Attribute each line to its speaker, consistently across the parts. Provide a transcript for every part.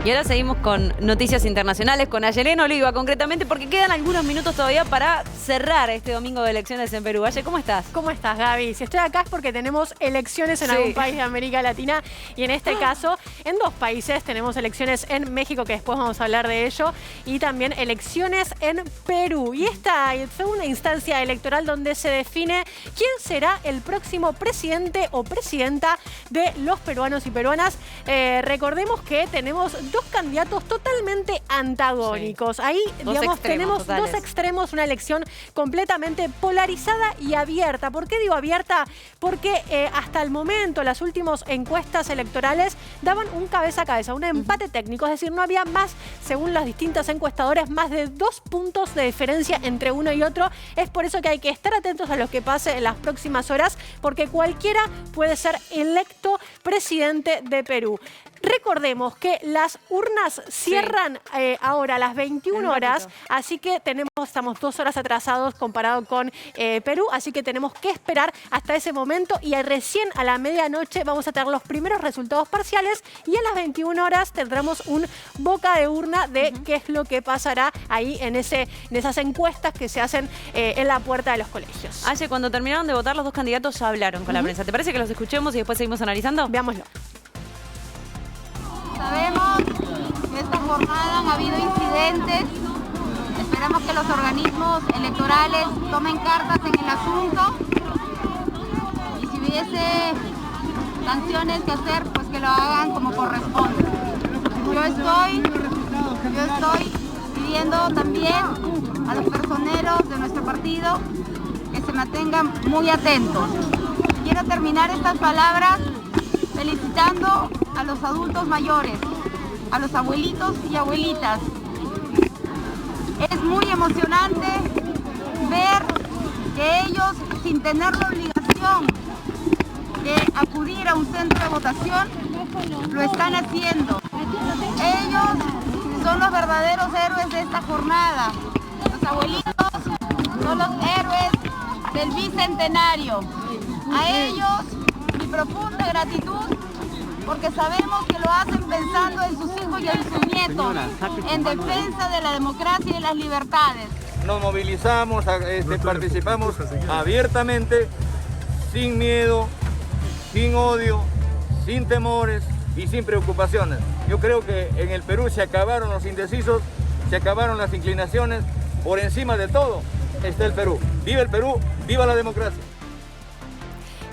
Speaker 1: Y ahora seguimos con noticias internacionales, con Ayelén Oliva concretamente, porque quedan algunos minutos todavía para cerrar este domingo de elecciones en Perú. Aye, ¿cómo estás?
Speaker 2: ¿Cómo estás, Gaby? Si estoy acá es porque tenemos elecciones en algún país de América Latina y en este caso en dos países. Tenemos elecciones en México, que después vamos a hablar de ello, y también elecciones en Perú. Y esta fue una instancia electoral donde se define quién será el próximo presidente o presidenta de los peruanos y peruanas. Recordemos que tenemos dos candidatos totalmente antagónicos. Ahí, digamos, tenemos dos extremos, una elección completamente polarizada y abierta. ¿Por qué digo abierta? Porque hasta el momento las últimas encuestas electorales daban un cabeza a cabeza, un empate técnico, es decir, no había más, según las distintas encuestadoras, más de 2 puntos de diferencia entre uno y otro. Es por eso que hay que estar atentos a lo que pase en las próximas horas, porque cualquiera puede ser electo presidente de Perú. Recordemos que las urnas cierran ahora a las 21 horas, así que estamos 2 horas atrasados comparado con Perú, así que tenemos que esperar hasta ese momento y recién a la medianoche vamos a tener los primeros resultados parciales y a las 21 horas tendremos un boca de urna de qué es lo que pasará ahí en esas encuestas que se hacen en la puerta de los colegios.
Speaker 1: Aye, cuando terminaron de votar los dos candidatos ya hablaron con la prensa. ¿Te parece que los escuchemos y después seguimos analizando?
Speaker 2: Veámoslo.
Speaker 3: Sabemos que esta jornada han habido incidentes. Esperamos que los organismos electorales tomen cartas en el asunto. Y si hubiese sanciones que hacer, pues que lo hagan como corresponde. Yo estoy pidiendo también a los personeros de nuestro partido que se mantengan muy atentos. Quiero terminar estas palabras felicitando a los adultos mayores, a los abuelitos y abuelitas. Es muy emocionante ver que ellos, sin tener la obligación de acudir a un centro de votación, lo están haciendo. Ellos son los verdaderos héroes de esta jornada. Los abuelitos son los héroes del bicentenario. A ellos mi profunda gratitud, porque sabemos que lo hacen pensando en sus hijos y en sus nietos, en defensa de la democracia y las libertades.
Speaker 4: Nos movilizamos, participamos abiertamente, sin miedo, sin odio, sin temores y sin preocupaciones. Yo creo que en el Perú se acabaron los indecisos, se acabaron las inclinaciones. Por encima de todo está el Perú. ¡Viva el Perú! ¡Viva la democracia!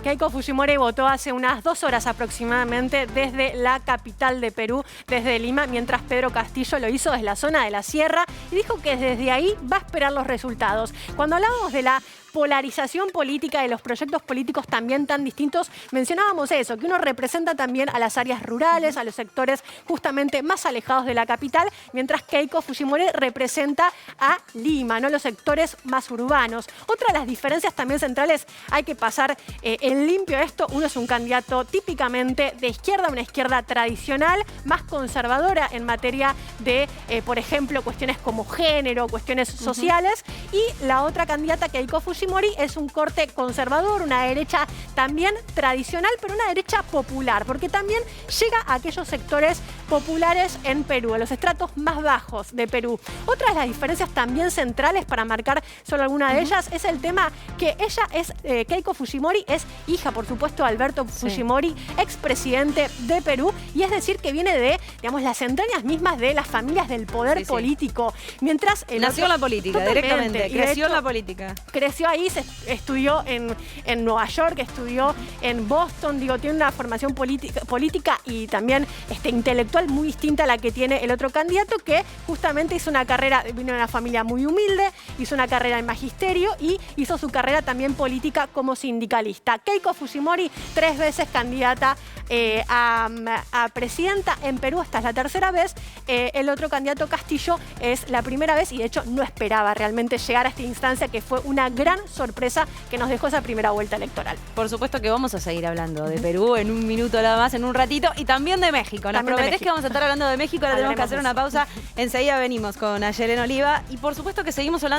Speaker 2: Keiko Fujimori votó hace unas 2 horas aproximadamente desde la capital de Perú, desde Lima, mientras Pedro Castillo lo hizo desde la zona de la sierra y dijo que desde ahí va a esperar los resultados. Cuando hablábamos de la polarización política, de los proyectos políticos también tan distintos, mencionábamos eso, que uno representa también a las áreas rurales, a los sectores justamente más alejados de la capital, mientras Keiko Fujimori representa a Lima, ¿no? Los sectores más urbanos. Otra de las diferencias también centrales, hay que pasar en limpio esto, uno es un candidato típicamente de izquierda, una izquierda tradicional, más conservadora en materia de, por ejemplo, cuestiones como género, cuestiones sociales, y la otra candidata, Keiko Fujimori, es un corte conservador, una derecha también tradicional, pero una derecha popular, porque también llega a aquellos sectores populares en Perú, a los estratos más bajos de Perú. Otra de las diferencias también centrales, para marcar solo alguna de ellas, es el tema que ella es, Keiko Fujimori es hija, por supuesto, de Alberto Fujimori, expresidente de Perú, y es decir, que viene de, digamos, las entrañas mismas de las familias del poder político. Mientras
Speaker 1: nació en la política, directamente, creció en la política.
Speaker 2: Creció ahí, estudió en Nueva York, estudió en Boston, digo, tiene una formación política y también intelectual muy distinta a la que tiene el otro candidato, que justamente hizo una carrera, vino de una familia muy humilde, hizo una carrera en magisterio y hizo su carrera también política como sindicalista. Keiko Fujimori, 3 veces candidata a presidenta en Perú, esta es la 3ª vez. El otro candidato, Castillo, es la 1ª vez y de hecho no esperaba realmente llegar a esta instancia, que fue una gran sorpresa que nos dejó esa primera vuelta electoral.
Speaker 1: Por supuesto que vamos a seguir hablando de Perú en un minuto nada más, en un ratito, y también de México. Nos prometés que vamos a estar hablando de México, ahora tenemos que hacer una pausa. Enseguida venimos con Ayelén Oliva y por supuesto que seguimos hablando